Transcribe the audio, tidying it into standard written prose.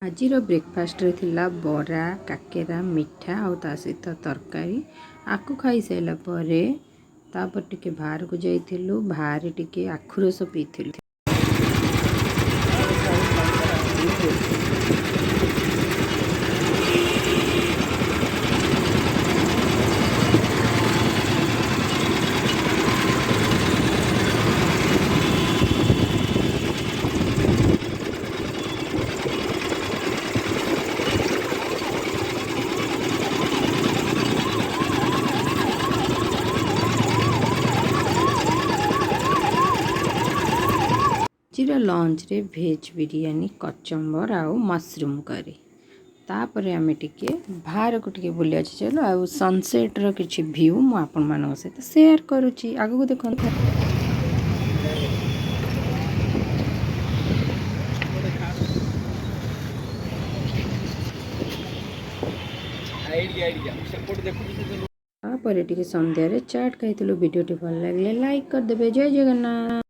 आजिर breakfast रे थिला बरा काकेरा मिठा और ता सहित तरकारी आकु खाई साइला परे तापर टिके बाहर को जाइथिलु बाहर टिके आखु रस पीथिलु। जीरा लंच रे भेज बिरयानी कचम्बर आउ मशरूम करी तापर आमे टिके बाहर को टिके बुलिया चलो आ सनसेट रो किछि व्यू मु आपन मानक सहित शेयर करूची आगु को देखन। तापर टिके संध्या रे चाट खाइतलु वीडियो टी भल लागले लाइक कर देबे। जय जगन्नाथ।